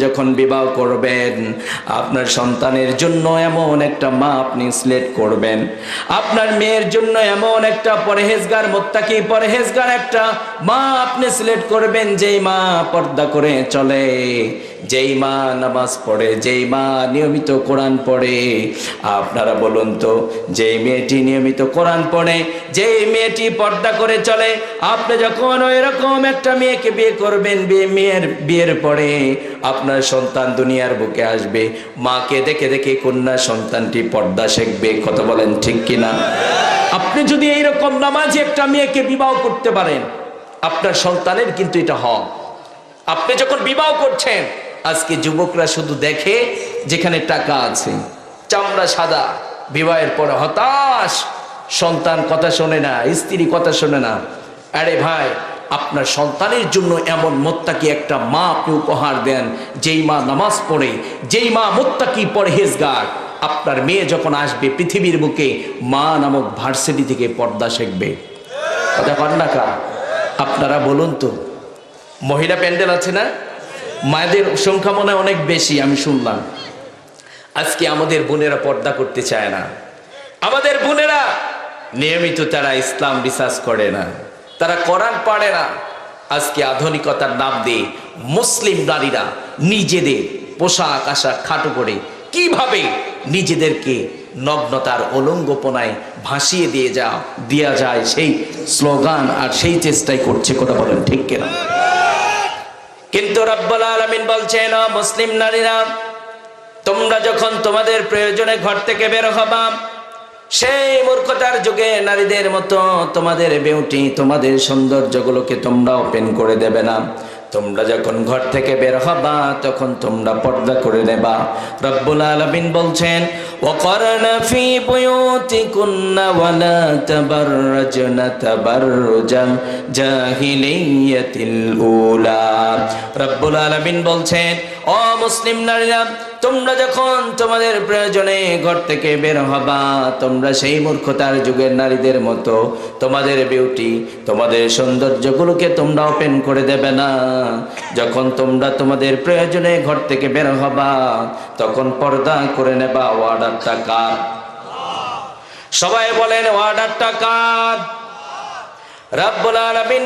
যখন বিবাহ করবেন আপনার সন্তানের জন্য এমন একটা মা আপনি সিলেক্ট করবেন, আপনার মেয়ের জন্য এমন একটা পরহেজগার মুত্তাকি পরহেজগার একটা মা আপনি সিলেক্ট করবেন, যেই মা পর্দা করে চলে, যেই মা নামাজ পড়ে, যেই মা নিয়মিত কোরআন পড়ে। আপনারা বলুন তো, যেই মেয়েটি নিয়মিত কোরআন পড়ে, যেই মেয়েটি পর্দা করে চলে, আপনি যখন ওই রকম একটা মেয়েকে বিয়ে করবেন, মেয়ের বিয়ের পরে আপনার সন্তান দুনিয়ার বুকে আসবে, মাকে দেখে দেখে কন্যা সন্তানটি পর্দা শিখবে। কথা বলেন ঠিক কিনা? আপনি যদি এইরকম নামাজি একটা মেয়েকে বিবাহ করতে পারেন, আপনার সন্তানের কিন্তু এটা হক। আপনি যখন বিবাহ করছেন, আজকে যুবকরা শুধু দেখে যেখানে টাকা আছে, চামড়া সাদা, বিবাহের পরে হতাশ, সন্তান কথা শোনে না, স্ত্রী কথা শোনে না। আরে ভাই, আপনার সন্তানের জন্য এমন মুত্তাকি একটা মা আপনি উপহার দেন, যেই মা নামাজ পড়ে, যেই মা মুত্তাকি পরহেজগার। আপনার মেয়ে যখন আসবে পৃথিবীর বুকে, মা নামক ভার্সিটি থেকে পর্দা শিখবে। কথা কন না কা? আপনারা বলুন তো, মহিলা প্যান্ডেল আছে না? মায়েদের সংখ্যা মনে অনেক বেশি, আমি শুনলাম। আজকে আমাদের বোনেরা পর্দা করতে চায় না। আমাদের বোনেরা নিয়মিত তারা ইসলাম রিসার্চ করে না, তারা কোরআন পড়ে না। আজকে আধুনিকতার নাম দিয়ে মুসলিম নারীরা নিজেদের পোশাক আশাক খাটো করে কিভাবে নিজেদেরকে নগ্নতার অলঙ্গপনায় ভাসিয়ে দেয়া যায়, সেই স্লোগান আর সেই চেষ্টাই করছে। কথা বলেন ঠিক কিনা? কিন্তু রব্বুল আলামিন বলছেন, মুসলিম নারীরা, তোমরা যখন তোমাদের প্রয়োজনে ঘর থেকে বের হবা, সেই মূর্খতার যুগে নারীদের মতো তোমাদের বিউটি, তোমাদের সৌন্দর্যগুলোকে তোমরা ওপেন করে দেবে না। তোমরা যখন ঘর থেকে বের হবা, তখন তোমরা পর্দা করে নেবা। রব্বুল আলামিন বলছেন, ওয়াকারনা ফি বুয়ুতিকুন্না ওয়ালা তাবাররাজনা তাবাররুজাল জাহিলিয়াতিল উলা। রব্বুল আলামিন বলছেন, ও মুসলিম নারীরা, তোমরা যখন তোমাদের প্রয়োজনে ঘর থেকে বের হবা, তোমরা সেই মূর্খতার যুগের নারীদের মতো তোমাদের বিউটি, তোমাদের সৌন্দর্যগুলোকে তোমরা ওপেন করে দেবে না। যখন তোমরা তোমাদের প্রয়োজনে ঘর থেকে বের হবা, তখন পর্দা করে নেবা। অর্ডারটা কার? সবাই বলেন, অর্ডারটা কার? রব্বুল আলামিন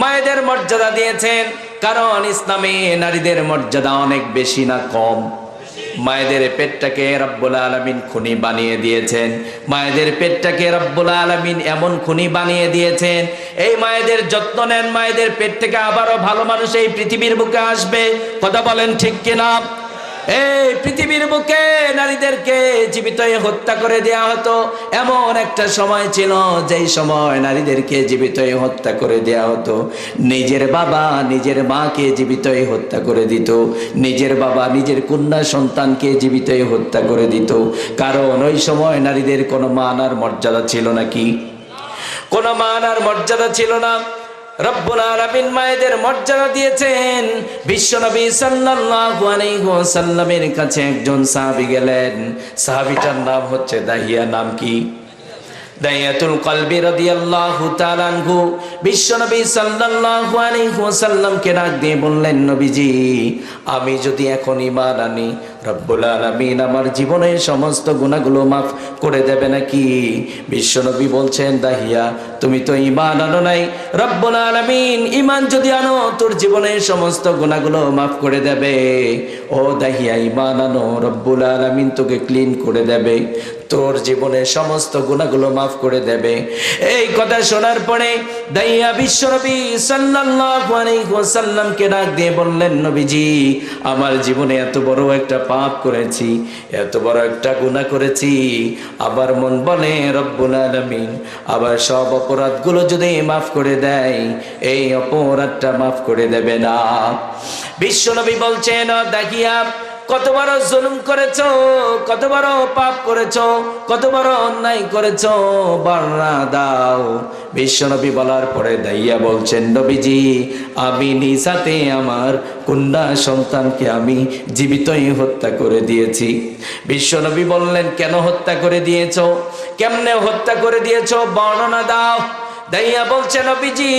মায়েদের মর্যাদা দিয়েছেন, কারণ ইসলামে নারীদের মর্যাদা অনেক বেশি না কম? মায়েদের পেটটাকে রব্বুল আলামিন খুনি বানিয়ে দিয়েছেন। মায়েদের পেটটাকে রব্বুল আলামিন এমন খুনি বানিয়ে দিয়েছেন, এই মায়েদের যত্ন নেন, মায়েদের পেট থেকে আবারও ভালো মানুষ এই পৃথিবীর বুকে আসবে। কথা বলেন ঠিক কিনা? এই পৃথিবীর বুকে নারীদেরকে জীবিতই হত্যা করে দেয়া হতো। এমন একটা সময় ছিল, যেই সময় নারীদেরকে জীবিতই হত্যা করে দেয়া হতো। নিজের বাবা নিজের মাকে জীবিতই হত্যা করে দিত, নিজের বাবা নিজের কন্যা সন্তানকে জীবিতই হত্যা করে দিত। কারণ ওই সময় নারীদের কোনো মান আর মর্যাদা ছিল নাকি? কোনো মান আর মর্যাদা ছিল না। রব্বুল আলামিন মায়েদের মর্যাদা দিয়েছেন। বিশ্বনবী সাল্লাল্লাহু আলাইহি ওয়াসাল্লামের কাছে একজন সাহাবী গেলেন। সাহাবীটার নাম হচ্ছে দাহিয়া। নাম কি? দাইয়াতুল কলবি রাদিয়াল্লাহু তাআলা আনহু। বিশ্বনবী সাল্লাল্লাহু আলাইহি ওয়াসাল্লামকে ডাক দিয়ে বললেন, নবীজি, আমি যদি এখন ঈমান আনি, রব্বুল আলামিন আমার জীবনের সমস্ত গুনাহগুলো মাফ করে দেবে নাকি? বিশ্বনবী বলছেন, দাহিয়া, তুমি তো ঈমান আনো নাই, রব্বুল আলামিন ঈমান যদি আনো, তোর জীবনের সমস্ত গুনাহগুলো মাফ করে দেবে। ও দাহিয়া, ঈমান আনো, রব্বুল আলামিন তোকে ক্লিন করে দেবে, তোর জীবনের সমস্ত গুনাহগুলো মাফ করে দেবে। এই কথা শোনার পরে দাইয়া বিশ্বনবী সাল্লাল্লাহু আলাইহি ওয়াসাল্লামকে ডাক দিয়ে বললেন, নবীজি, আমার জীবনে এত বড় একটা পাপ করেছি, এত বড় একটা গুনাহ করেছি, আবার মন বলে রব্বুল আলামিন আবার সব অপরাধগুলো যদি মাফ করে দেয়, এই অপরাধটা মাফ করে দেবে না। বিশ্বনবী বলছেন, দেখিয়া কত বড় জুলুম করেছো, কত বড় পাপ করেছো, কত বড় অন্যায় করেছো, বর্ণনা দাও। বিশ্বনবী বলার পরে দাইয়া বলছেন, নবীজি, আমি নিজ হাতে আমার কন্যা সন্তানকে আমি জীবিতই হত্যা করে দিয়েছি। বিশ্বনবী বললেন, কেন হত্যা করে দিয়েছো? কেমনে হত্যা করে দিয়েছো? বর্ণনা দাও। দাইয়া বলছে নবীজি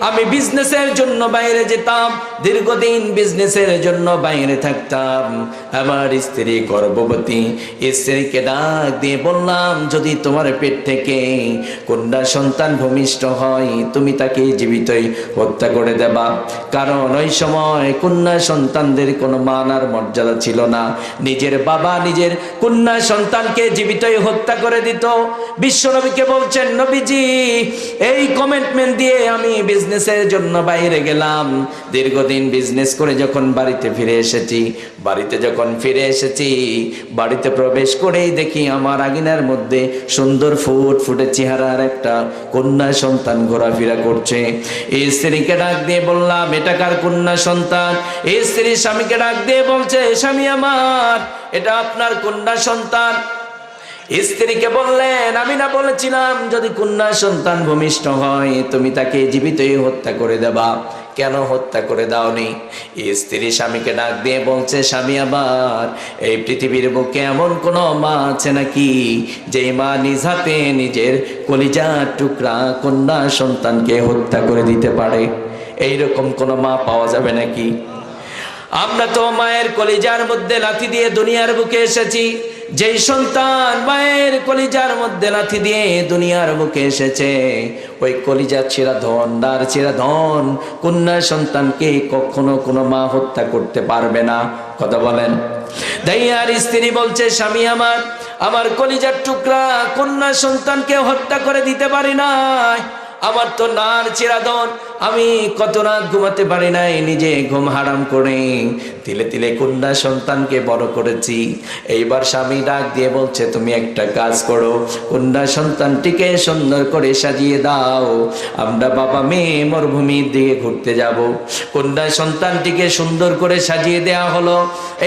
আমি বিজনেসের জন্য বাইরে যেতাম, দীর্ঘদিন বিজনেসের জন্য বাইরে থাকতাম, আমার স্ত্রী গর্ভবতী, স্ত্রীকে ডাক দিয়ে বললাম যদি তোমার পেট থেকে কন্যা সন্তান ভূমিষ্ঠ হয় তুমি তাকে জীবিতই হত্যা করে দেবা। কারণ ওই সময় কন্যা সন্তানদের কোনো মান আর মর্যাদা ছিল না, নিজের বাবা নিজের কন্যা সন্তানকে জীবিতই হত্যা করে দিত। বিশ্বনবীকে বলছেন নবীজি এই কমিটমেন্ট দিয়ে আমি বিজনেসের জন্য বাইরে গেলাম, দীর্ঘদিন বিজনেস করে যখন বাড়িতে ফিরে এসেছি, বাড়িতে প্রবেশ করেই দেখি আমার আঙিনার মধ্যে সুন্দর ফুটফুটে চেহারার একটা কন্যা সন্তান ঘোরাফেরা করছে। এই স্ত্রীকে ডাক দিয়ে বললাম এটা কার কন্যা সন্তান? এই স্ত্রী স্বামীকে ডাক দিয়ে বলছে স্বামী আমার এটা আপনার কন্যা সন্তান। স্ত্রীকে বললেন আমি না বলেছিলাম যদি কন্যা সন্তান ভূমিষ্ঠ হয় তুমি তাকে জীবিতই হত্যা করে দেবা, কেন হত্যা করে দাওনি? স্ত্রী স্বামীকে ডাক দিয়ে বলছে স্বামী আমার এই পৃথিবীর বুকে এমন কোন মা আছে নাকি যে মা নিজ হাতে নিজের কলিজার টুকরা কন্যা সন্তানকে হত্যা করে দিতে পারে? এইরকম কোন মা পাওয়া যাবে নাকি? আমরা তো মায়ের কলিজার মধ্যে লাথি দিয়ে দুনিয়ার বুকে এসেছি, যেই সন্তান মায়ের কলিজার মধ্যে লাথি দিয়ে দুনিয়ার বুকে এসেছে ওই কলিজার ছেঁড়া ধন দার ছেঁড়া ধন কন্যা সন্তানকে কখনো কোনো মা হত্যা করতে পারবে না। কথা বলেন। দাইয়ার স্ত্রী বলছে স্বামী আমার আমার কলিজার টুকরা কন্যা সন্তানকে হত্যা করে দিতে পারি না, আমার তো নার চিরাদন, আমি কত রাত ঘুমাতে পারি নাই, নিজে ঘুম হারাম করে তিলে তিলে কন্যা সন্তানকে বড় করেছি। এইবার স্বামী ডাক দিয়ে বলছে তুমি একটা কাজ করো, কন্যা সন্তানটিকে সুন্দর করে সাজিয়ে দাও, আমরা বাবা মেয়ে মরুভূমির দিকে ঘুরতে যাব। কন্যা সন্তানটিকে সুন্দর করে সাজিয়ে দেয়া হলো।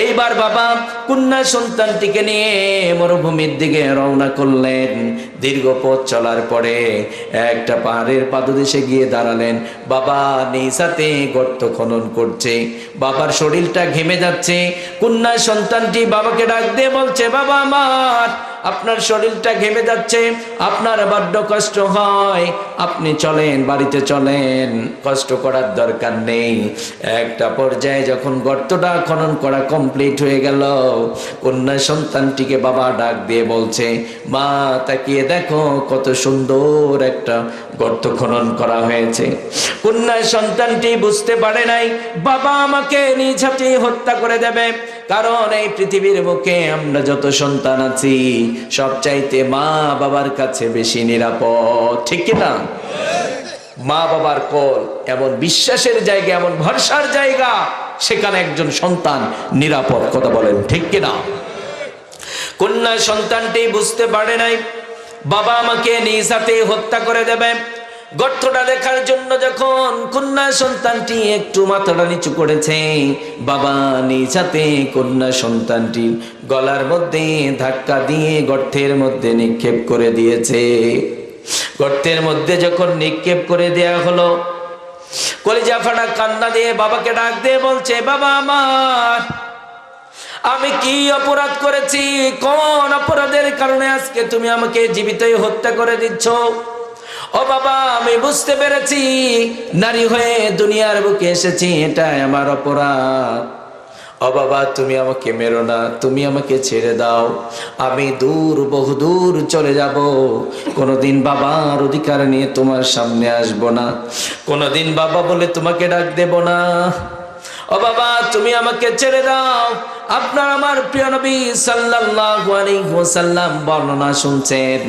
এইবার বাবা কন্যা সন্তানটিকে নিয়ে মরুভূমির দিকে রওনা করলেন। দীর্ঘ পথ চলার পরে একটা পাহাড়ের পাদদেশে গিয়ে দাঁড়ালেন। বাবা নিজ হাতে গর্ত খনন করছে, বাবার শরীরটা ঘেমে যাচ্ছে। কন্যা সন্তানটি বাবাকে ডাক দিয়ে বলছে বাবা আমার আপনার শরীরটা ঘেমে যাচ্ছে, আপনার বড্ড কষ্ট হয়, আপনি চলেন বাড়িতে চলেন, কষ্ট করার দরকার নেই। একটা পর্যায়ে যখন গর্তটা খনন করা কমপ্লিট হয়ে গেল কন্যা সন্তানটিকে বাবা ডাক দিয়ে বলছে মা তাকিয়ে দেখো কত সুন্দর একটা গর্ত খনন করা হয়েছে। কন্যা সন্তানটি বুঝতে পারে নাই বাবা আমাকে নিজ হাতে হত্যা করে দেবে, কারণ এই পৃথিবীর বুকে আমরা যত সন্তান আছি সবচাইতে মা বাবার কাছে বেশি নিরাপদ, ঠিক কিনা? মা বাবার কোল এমন বিশ্বাসের জায়গা, এমন ভরসার জায়গা, সেখানে একজন সন্তান নিরাপদ। কথা বলেন ঠিক কিনা? কন্যা সন্তানটি বুঝতে পারে নাই বাবা আমাকে নিজ হাতে হত্যা করে দেবে। গর্তটা দেখার জন্য যখন কন্যা সন্তানটি একটু মাথাটা নিচু করেছে, বাবা নিজ হাতে কন্যা সন্তানটি গলার মধ্যে ধাক্কা দিয়ে গর্তের মধ্যে নিক্ষেপ করে দিয়েছে। গর্তের মধ্যে যখন নিক্ষেপ করে দেয়া হলো কলিজা ফাটা কান্না দিয়ে বাবাকে ডাক দিয়ে বলছে বাবা আমার আমি কি অপরাধ করেছি, কোন অপরাধের কারণে আজকে তুমি আমাকে জীবিতই হত্যা করে দিচ্ছ? ও বাবা আমি বুঝতে পেরেছি নারী হয়ে দুনিয়ার বুকে এসেছি, এটাই আমার অপরাধ। ও বাবা তুমি আমাকে মেরো না, তুমি আমাকে ছেড়ে দাও, আমি দূর বহুদূর চলে যাব, কোনোদিন বাবার অধিকার নিয়ে তোমার সামনে আসব না, কোনোদিন বাবা বলে তোমাকে ডাক দেব না। ও বাবা তুমি আমাকে ছেড়ে দাও। আপনার আমার প্রিয় নবী সাল্লাল্লাহু আলাইহি ওয়াসাল্লাম বর্ণনা শুনছেন।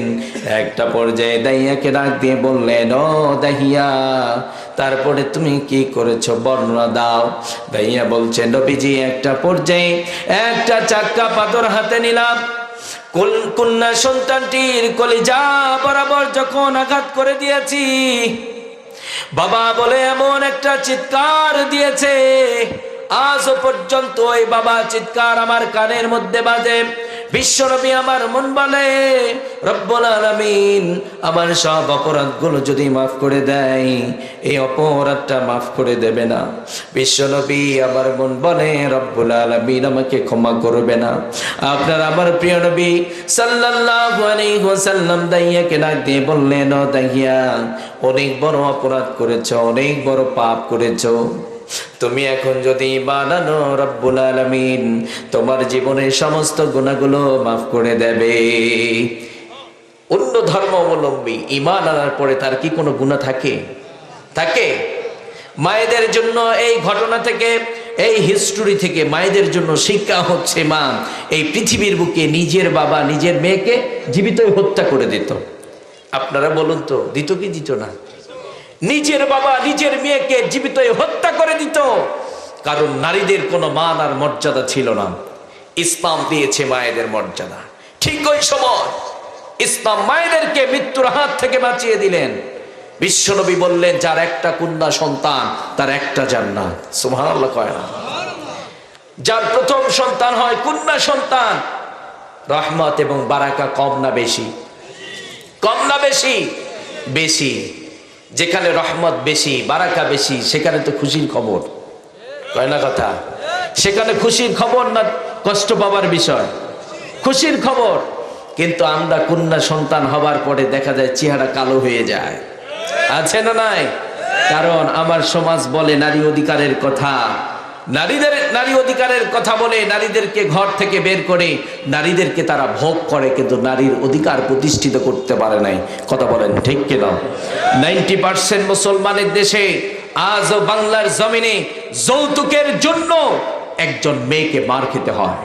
একটা পর্যায়ে দাইয়াকে ডাক দিয়ে বললেন ও দাহিয়া তারপরে তুমি কি করেছো বর্ণনা দাও। দাইয়া বলছেন নবীজি একটা পর্যায়ে একটা চাক্কা পাথর হাতে নিলাম, কন্যা সন্তানটির কলিজা বরাবর যখন আঘাত করে দিয়েছি বাবা বলে এমন একটা চিৎকার দিয়েছে আজও পর্যন্ত ওই বাবা চিৎকার আমার কানের মধ্যে বাজে। বিশ্বনবী আমার মন বলে রব্বুল আলামিন আমার সব অপরাধগুলো যদি মাফ করে দেয়, এই অপরাধটা মাফ করে দেবে না। বিশ্বনবী আমার মন বলে রব্বুল আলামিন আমাকে ক্ষমা করবে না। আপনার আমার প্রিয় নবী সাল্লাল্লাহু আলাইহি ওয়াসাল্লাম দাইয়াকে ডাক দিয়ে বললেন, ও দাইয়া, অনেক বড় অপরাধ করেছো, অনেক বড় পাপ করেছো। তুমি এখন যদি ঈমান আনো, রব্বুল আলামিন তোমার জীবনের সমস্ত গুনাহগুলো মাফ করে দেবে। অন্য ধর্মাবলম্বী ঈমান আনার পরে তার কি কোনো গুনাহ থাকে? মায়েদের জন্য এই ঘটনা থেকে, এই হিস্টোরি থেকে মায়েদের জন্য শিক্ষা হচ্ছে, মা এই পৃথিবীর বুকে নিজের বাবা নিজের মেয়েকে জীবিত হত্যা করে দিত। আপনারা বলুন তো, দিত কি দিত না? নিজের বাবা নিজের মেয়েকে জীবিত হত্যা করে দিত, কারণ নারীদের কোনো মান আর মর্যাদা ছিল না। ইসলাম দিয়েছে মায়েদের মর্যাদা। ঠিক ওই সময় ইসলাম মায়েদেরকে মৃত্যুর হাত থেকে বাঁচিয়ে দিলেন। বিশ্বনবী বললেন, যার একটা কন্যা সন্তান তার একটা জান্নাত। সুবহানাল্লাহ কয় না? যার প্রথম সন্তান হয় কন্যা সন্তান, রহমত এবং বারাকা কম না বেশি? কম না বেশি? বেশি। যেখানে রহমত বেশি, বারাকা বেশি, সেখানে তো খুশির খবর, কয় না কথা? সেখানে খুশির খবর না কষ্ট পাবার বিষয়? খুশির খবর। কিন্তু আমরা কন্যা সন্তান হবার পরে দেখা যায় চেহারা কালো হয়ে যায়, আছে না নাই? কারণ আমার সমাজ বলে নারী অধিকারের কথা, নারী অধিকারের কথা বলে নারীদেরকে ঘর থেকে বের করে নারীদেরকে তারা ভোগ করে, কিন্তু নারীর অধিকার প্রতিষ্ঠিত করতে পারে নাই। কথা বলেন ঠিক কিনা? 90% মুসলমানের দেশে আজও বাংলার জমিনে যৌতুকের জন্য একজন মেয়েকে মার খেতে হয়।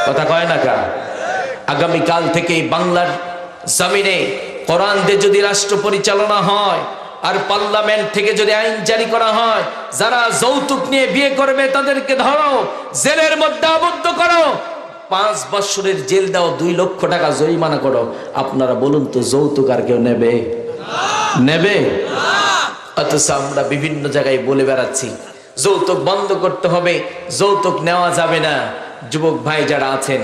কথা কয় না কা? আগামীকাল থেকে বাংলার জমিনে কোরআন দিয়ে যদি রাষ্ট্র পরিচালনা হয় আর পার্লামেন্ট থেকে যদি আইন জারি করা হয়, যারা যৌতুক নিয়ে বিয়ে করবে তাদেরকে ধরো, জেলের মধ্যে আবদ্ধ করো, 5 বছরের জেল দাও, 2 লক্ষ টাকা জরিমানা করো। আপনারা বলুন তো, যৌতুক আর কেউ নেবে? নেবে? অথচ আমরা বিভিন্ন জায়গায় বলে বেড়াচ্ছি যৌতুক বন্ধ করতে হবে, যৌতুক নেওয়া যাবে না। যুবক ভাই যারা আছেন,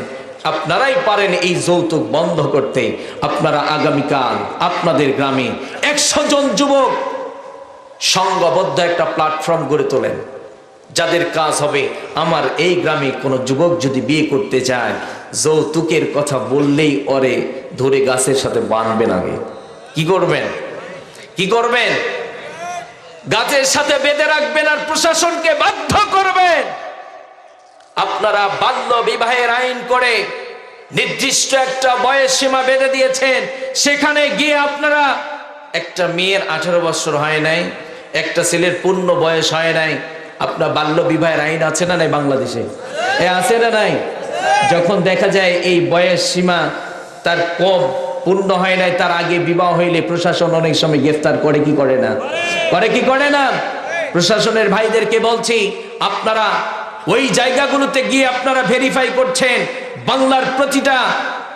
আপনারাই পারেন এই যৌতুক বন্ধ করতে। আপনারা আগামীকাল আপনাদের গ্রামে 100 জন যুবক সংঘবদ্ধ একটা প্ল্যাটফর্ম গড়ে তোলেন, যাদের কাজ হবে, আমার এই গ্রামে কোনো যুবক যদি বিয়ে করতে চায়, যৌতুকের কথা বললেই ওরে ধরে গাছের সাথে বাঁধবেন। আগে কি করবেন? কি করবেন? গাছের সাথে বেঁধে রাখবেন আর প্রশাসনকে বাধ্য করবেন। আপনারা বাল্য বিবাহের আইন করে নির্দিষ্ট একটা বয়স সীমা বেঁধে দিয়েছেন, সেখানে গিয়ে আপনারা, একটা মেয়ের 18 বছর হয় নাই, একটা ছেলের পূর্ণ বয়স হয় নাই, আপনার বাল্য বিবাহের আইন আছে না নাই বাংলাদেশে? আছে না নাই? যখন দেখা যায় এই বয়স সীমা তার কম, পূর্ণ হয় নাই, তার আগে বিবাহ হইলে প্রশাসন অনেক সময় গ্রেফতার করে কি করে না? করে কি করে না? প্রশাসনের ভাইদেরকে বলছি, আপনারা ওই জায়গাগুলোতে গিয়ে আপনারা ভেরিফাই করছেন, বাংলার প্রতিটা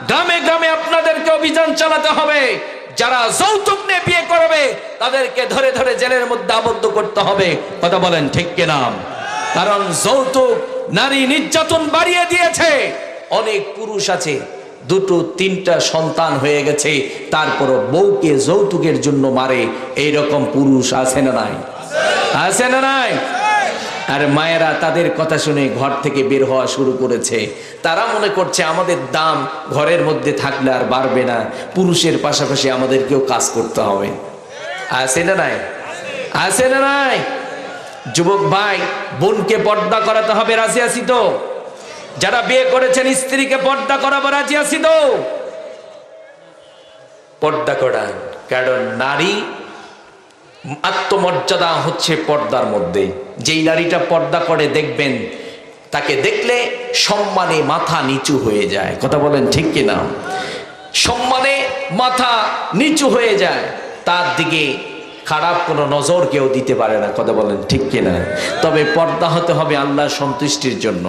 গ্রামে গ্রামে আপনাদেরকে অভিযান চালাতে হবে। যারা যৌতুক নিয়ে বিয়ে করবে তাদেরকে ধরে ধরে জেলের মধ্যে আবদ্ধ করতে হবে। কথা বলেন ঠিক কিনা? কারণ যৌতুক নারী নির্যাতন বাড়িয়ে দিয়েছে। অনেক পুরুষ আছে 2-3টা সন্তান হয়ে গেছে, তারপরও বউকে যৌতুকের জন্য মারে। এইরকম পুরুষ আছে না নাই? আছে না নাই? আর মায়েরা তাদের কথা শুনে ঘর থেকে বের হওয়া শুরু করেছে। তারা মনে করছে আমাদের দাম ঘরের মধ্যে থাকলে আর বাড়বে না, পুরুষের পাশাপাশি আমাদেরকেও কাজ করতে হবে। আছে না নাই? আছে না নাই? যুবক ভাই, বোনকে পর্দা করাতে হবে, রাজি আছি তো? যারা বিয়ে করেছেন স্ত্রীকে পর্দা করাবো, রাজি আছি তো? পর্দা করান, কারণ নারী আত্মমর্যাদা হচ্ছে পর্দার মধ্যে। যেই নারীটা পর্দা করে দেখবেন, তাকে দেখলে সম্মানে মাথা নিচু হয়ে যায়। কথা বলেন ঠিক কিনা? সম্মানে মাথা নিচু হয়ে যায়, তার দিকে খারাপ কোনো নজর কেউ দিতে পারে না। কথা বলেন ঠিক কিনা? তবে পর্দা হতে হবে আল্লাহর সন্তুষ্টির জন্য।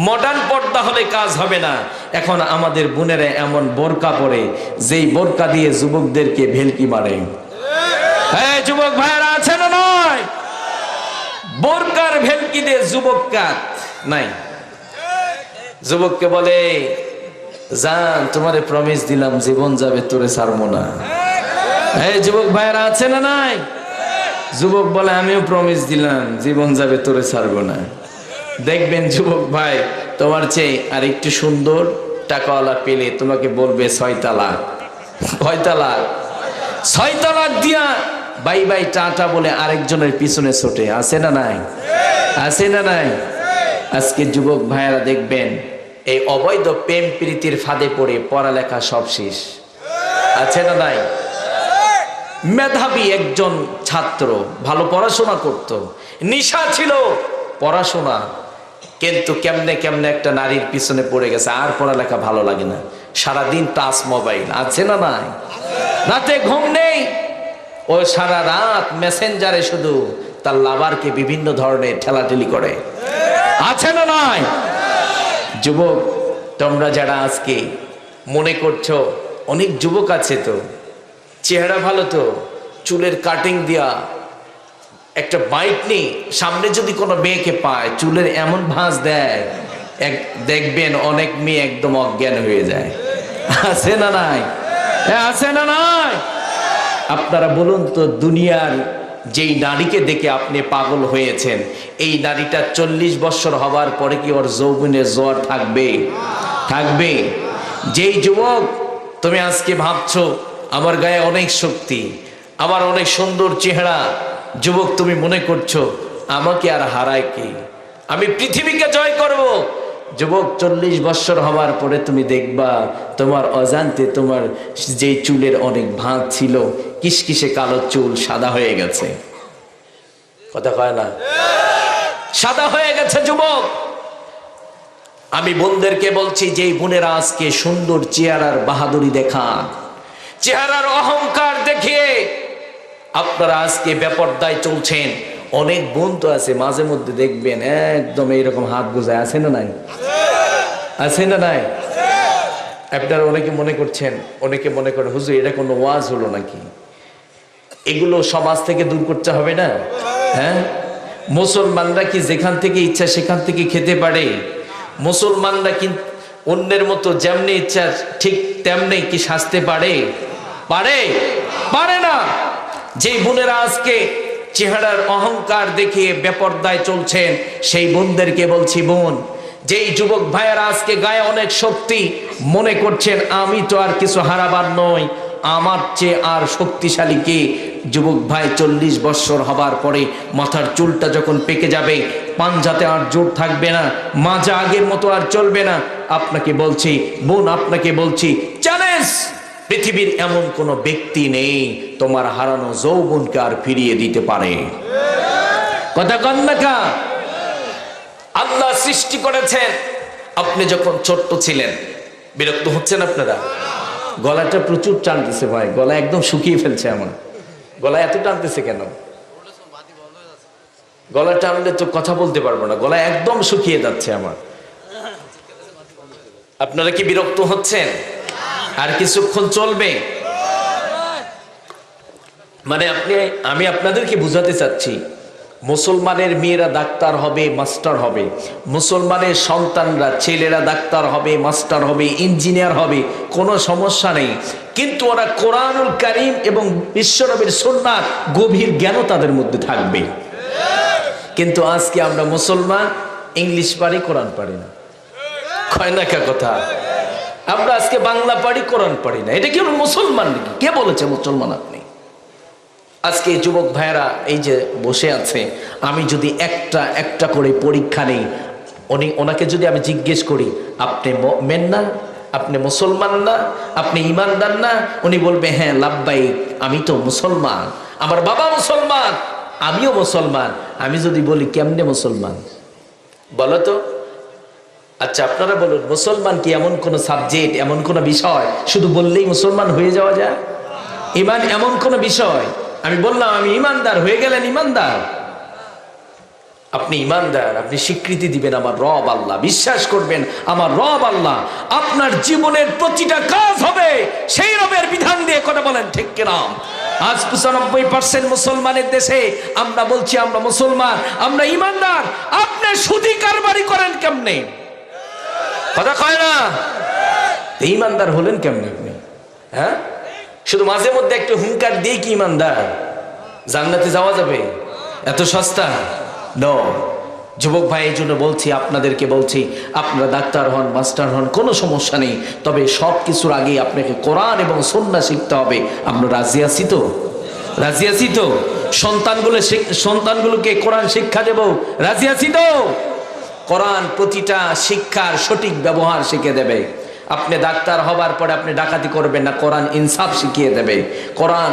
মডার্ন পর্দা হলে কাজ হবে না। এখন আমাদের বোনেরা এমন বোরকা পরে, যেই বোরকা দিয়ে যুবকদেরকে ভেলকি মারে। হ্যাঁ যুবক ভাইরা, আছে না নয়? বোরকার ভেলকি দিয়ে যুবক কাত নাই। যুবককে বলে জান তোমারে প্রমিস দিলাম জীবন যাবে তোরে ছাড়বো না। এই যুবক ভাইয়েরা আছে না নাই? যুবক বলে আমিও প্রমিস দিলাম জীবন যাবে তোরে ছাড়বো না। দেখবেন যুবক ভাই তোমার চেয়ে আর একটু সুন্দর টাকাওয়ালা পেলে তোমাকে বলবে 6 তালাক। কয় তালাক? 6 তালাক দিয়া বাই বাই টাটা বলে আরেকজনের পিছনে ছোটে। আছে না নাই? আছে না নাই? আজকে যুবক ভাইয়েরা দেখবেন এই অবৈধ প্রেম প্রীতির ফাঁদে পড়ে পড়ালেখা সব শেষ। আছে না নাই? মেধাবী একজন ছাত্র, ভালো পড়াশোনা করত, নেশা ছিল পড়াশোনা, কিন্তু কেমনে কেমনে একটা নারীর পিছনে পড়ে গেছে, আর পড়ালেখা ভালো লাগে না, সারাদিন টাচ মোবাইল। আছে না নাই? রাতে ঘুম নেই, ও সারা রাত মেসেঞ্জারে শুধু তার লাভারকে বিভিন্ন ধরনের ঠেলাঠেলি করে। আছে না নাই? যুবক তোমরা যারা আজকে মনে করছো, অনেক যুবক আছে তো চেহারা ভালো, তো চুলের কাটিং দিয়া একটা বাইক নেই, সামনে যদি কোনো মেয়েকে পায় চুলের এমন ভাঁজ দেয়, দেখবেন অনেক মেয়ে একদম অজ্ঞান হয়ে যায়। আছে না নাই? আছে না নাই? আপনারা বলুন তো, দুনিয়ার যেই নারীকে দেখে আপনি পাগল হয়েছেন, এই নারীটা 40 বছর হবার পরে কি ওর যৌবনের জোয়ার থাকবে? থাকবে? যেই যুবক তুমি আজকে ভাবছো আমার গায়ে অনেক শক্তি, আমার অনেক সুন্দর চেহারা, যুবক তুমি মনে করছো আমাকে আর হারায় কি, আমি পৃথিবীকে জয় করব। যুবক 40 বছর হওয়ার পরে তুমি দেখবা তোমার অজান্তে তোমার যে চুলের অনেক ভাঁজ ছিল, কিসকিসে কালো চুল সাদা হয়ে গেছে। কথা কয় না? সাদা হয়ে গেছে যুবক। আমি বোনদেরকে বলছি, যেই বোনেরা আজকে সুন্দর চেহারার বাহাদুরি দেখান, চেহারার অহংকার দেখিয়ে আপনারা আজকে বেপরদায় চলছেন, অনেক বোন তো আছে মাঝে মধ্যে দেখবেন একদম এইরকম হাত গুজায়। আছে না নাই? আছে না নাই? আপনারা অনেকে মনে করছেন, অনেকে মনে করেন হুজুর এটা কোনো ওয়াজ হলো নাকি, এগুলো সমাজ থেকে দূর করতে হবে না? হ্যাঁ, মুসলমানরা কি যেখান থেকে ইচ্ছা সেখান থেকে খেতে পারে? মুসলমানরা কি অন্যের মতো যেমনি ইচ্ছা ঠিক তেমনি কি সাজতে পারে? পারে? পারে না। যেই বোনেরা আজকে চেহারার অহংকার দেখিয়ে বেপরদায় চলছেন, সেই বোনদেরকে বলছি, বোন, যেই যুবক ভাইয়েরা আজকে গায়ে অনেক শক্তি, মনে করছেন আমি তো আর কিছু হারাবার নই, আমার চেয়ে আর শক্তিশালী কে? যুবক ভাই 40 বছর হবার পরে মাথার চুলটা যখন পেকে যাবে, পাঞ্জাতে আর জোর থাকবে না, মাজা আগের মতো আর চলবে না, আপনাকে বলছি বোন, আপনাকে বলছি চ্যালেঞ্জ, পৃথিবীর এমন কোন ব্যক্তি নেই তোমার হারানো যৌবনকে আর ফিরিয়ে দিতে পারে। কথা কন না কা? আল্লাহ সৃষ্টি করেছেন, আপনি যখন ছোট্ট ছিলেন, বিরক্ত হচ্ছেন আপনারা? গলাটা প্রচুর টানতেছে ভাই, গলা একদম শুকিয়ে ফেলছে আমার। গলা এত টানতেছে কেন? গলা টানলে তো কথা বলতে পারবো না, গলা একদম শুকিয়ে যাচ্ছে আমার। আপনারা কি বিরক্ত হচ্ছেন? আর কিছুক্ষণ চলবে? মানে আমি আপনাদেরকে বুঝাতে চাচ্ছি, মুসলমানের মেয়েরা ডাক্তার হবে, মাস্টার হবে, মুসলমানের সন্তানরা ছেলেরা ডাক্তার হবে, মাস্টার হবে, ইঞ্জিনিয়ার হবে, কোনো সমস্যা নেই, কিন্তু ওরা কোরআনুল কারীম এবং বিশ্বনবীর সুন্নাহর গভীর জ্ঞানও তাদের মধ্যে থাকবে। কিন্তু আজকে আমরা মুসলমান ইংলিশ পারি, কোরআন পারি না। কয় না কা কথা? আমরা আজকে বাংলা পারি, কোরআন পারি না। এটা কি মুসলমান নাকি? কে বলেছে মুসলমান আপনি? আজকে যুবক ভাইয়েরা এই যে বসে আছে, আমি যদি একটা একটা করে পরীক্ষা নেই, ওনাকে যদি আমি জিজ্ঞেস করি আপনি মুমিন না, আপনি মুসলমান না, আপনি ঈমানদার না, উনি বলবে হ্যাঁ লাব্বাইক, আমি তো মুসলমান, আমার বাবা মুসলমান, আমিও মুসলমান। আমি যদি বলি কেমনে মুসলমান বলো তো? আচ্ছা আপনারা বলুন, মুসলমান কি এমন কোন সাবজেক্ট, এমন কোন বিষয় শুধু বললেই মুসলমান হয়ে যাওয়া যায়? ঈমান এমন কোন বিষয়, আমি বললাম আমি ঈমানদার, হয়ে গেলেন ঈমানদার? আপনি ঈমানদার, আপনি স্বীকৃতি দিবেন আমার রব আল্লাহ, বিশ্বাস করবেন আমার রব আল্লাহ, আপনার জীবনের প্রতিটা কাজ হবে সেই রবের বিধান দিয়ে। কথা বলেন ঠিক কিনা? আজ 95% মুসলমানের দেশে আমরা বলছি আমরা মুসলমান, আমরা ঈমানদার। আপনি সুদি কারবারি করেন কেমনে? কথা কয় না? তো ইমানদার হলেন কেমনে আপনি? হ্যাঁ, শুধু মাঝে মধ্যে একটু হুঙ্কার দিয়ে কি ইমানদার? জান্নাতে যাওয়া যাবে? এত সস্তা? নো। যুবক ভাই, এই জন্য বলছি, আপনাদেরকে বলছি, আপনারা ডাক্তার হন, মাস্টার হন, কোনো সমস্যা নেই, তবে সব কিছুর আগে আপনাকে কোরআন এবং সুন্নাহ শিখতে হবে। আমরা রাজি আছি তো? রাজি আছি তো? সন্তানগুলোকে কোরআন শিক্ষা দেব, রাজি আছি তো? কোরআন প্রতিটা শিক্ষার সঠিক ব্যবহার শিখে দেবে। আপনি ডাক্তার হবার পরে আপনি ডাকাতি করবেন না, কোরআন ইনসাফ শিখিয়ে দেবে। কোরআন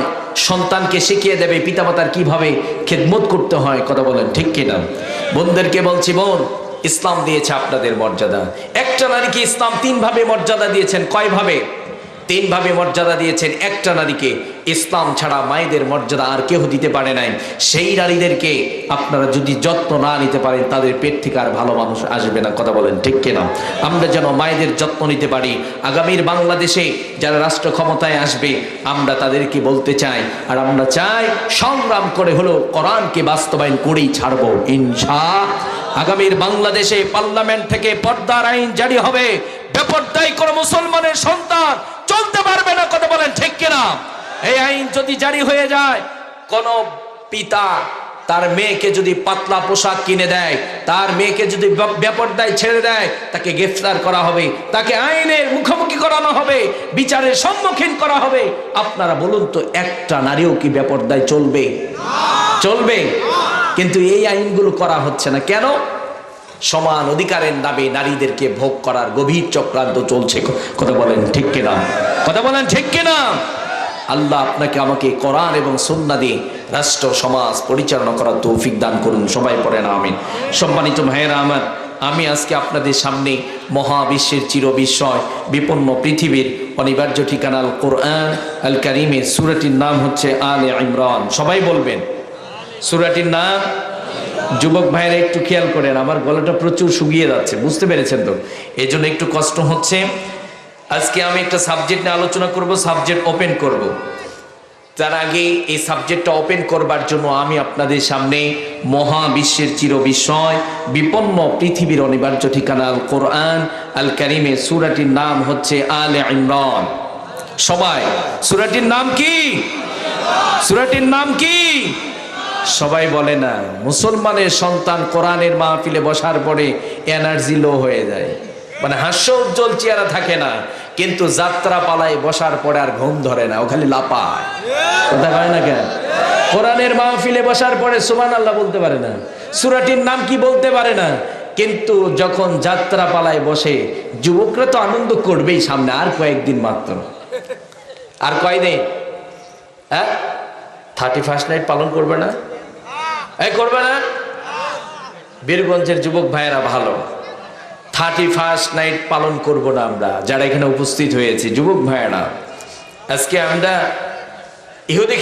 সন্তানকে শিখিয়ে দেবে পিতামাতার কিভাবে খেদমত করতে হয়। কথা বলেন ঠিক কিনা? বোনদেরকে বলছি, বোন, ইসলাম দিয়েছে আপনাদের মর্যাদা। একটা নারীকে ইসলাম 3 ভাবে মর্যাদা দিয়েছেন। কয় ভাবে? 3 ভাবে মর্যাদা দিয়েছেন। একটা নারীকে ইসলাম ছাড়া মায়েদের মর্যাদা আর কেউ দিতে পারে নাই। সেই নারীদেরকে আপনারা যদি যত্ন না নিতে পারেন, তাদের পেট থেকে আর ভালো মানুষ আসবে না। কথা বলেন ঠিক কিনা? আমরা যেন মায়েদের যত্ন নিতে পারি। আগামীর বাংলাদেশে যারা রাষ্ট্র ক্ষমতায় আসবে, আমরা তাদেরকে বলতে চাই, আর আমরা চাই সংগ্রাম করে হলো কোরআনকে বাস্তবায়ন করেই ছাড়বো ইনশাআল্লাহ। আগামীর বাংলাদেশে পার্লামেন্ট থেকে পর্দার আইন জারি হবে। বেপর্দায় কোনো মুসলমানের সন্তান চলতে পারবে না। কথা বলেন ঠিক কিনা? এই আইন যদি জারি হয়ে যায়, কোন পিতা তার মেয়েকে যদি পাতলা পোশাক কিনে দেয়, তার মেয়েকে যদি বেপর্দায় ছেড়ে দেয়, তাকে গ্রেফতার করা হবে, তাকে আইনের মুখোমুখি করানো হবে, বিচারের সম্মুখীন করা হবে। আপনারা বলুন তো, একটা নারীও কি বেপর্দায় চলবে? চলবে? কিন্তু এই আইনগুলো করা হচ্ছে না কেন? সমান অধিকারের নামে নারীদেরকে ভোগ করার গভীর চক্রান্ত চলছে। কথা বলেন ঠিক কিনা? কথা বলেন ঠিক কিনা? আল্লাহ আপনাকে আমাকে কোরআন এবং সুন্নাহ দিয়ে রাষ্ট্র সমাজ পরিচালনা করার তৌফিক দান করুন। সবাই পড়েন আমিন। সম্মানিত ভাইয়েরা আমার, আমি আজকে আপনাদের সামনে মহাবিশ্বের চিরবিস্ময় বিপন্ন পৃথিবীর অনিবার্য ঠিকানা আল কোরআন আল কারিমের সূরাটির নাম হচ্ছে আলে ইমরান। সবাই বলবেন সূরাটির নাম। যুবক ভাইয়েরা একটু খেয়াল করেন, আমার গলাটা প্রচুর শুকিয়ে যাচ্ছে, বুঝতে পেরেছেন তো? এই জন্য একটু কষ্ট হচ্ছে। আজকে আমি একটা সাবজেক্ট নিয়ে আলোচনা করব, সাবজেক্ট ওপেন করব। তার আগে এই সাবজেক্টটা ওপেন করবার জন্য আমি আপনাদের সামনে মহাবিশ্বের চিরবিস্ময় বিপন্ন পৃথিবীর অনিবার্য ঠিকানা আল কোরআন আল কারিমের সূরাটির নাম হচ্ছে আলে ইমরান। সবাই, সূরাটির নাম কি? সূরাটির নাম কি? সবাই বলে না। মুসলমানের সন্তান কোরআনের মাহফিলে বসার পরে এনার্জি লো হয়ে যায়, মানে হাস্য উজ্জ্বল চেহারা থাকে না, কিন্তু যাত্রা পালায় বসার পরে আর ঘুম ধরে না, ও খালি লাপায়। কথা কয় না কেন? কোরআনের মাহফিলে বসার পরে সুবহানাল্লাহ বলতে পারে না, সূরাটির নাম কি বলতে পারে না, কিন্তু যখন যাত্রা পালায় বসে, যুবকরা তো আনন্দ করবেই। সামনে আর কয়েকদিন মাত্র, আর কয়দিন? হ্যাঁ, 31st নাইট পালন করবে না? এই করবে না? বীরগঞ্জের যুবক ভাইয়েরা ভালো, 31st নাইট পালন করব না আমরা যারা এখানে উপস্থিত হয়েছি। যুবক ভাইয়েরা, আজকে আমরা ইহুদি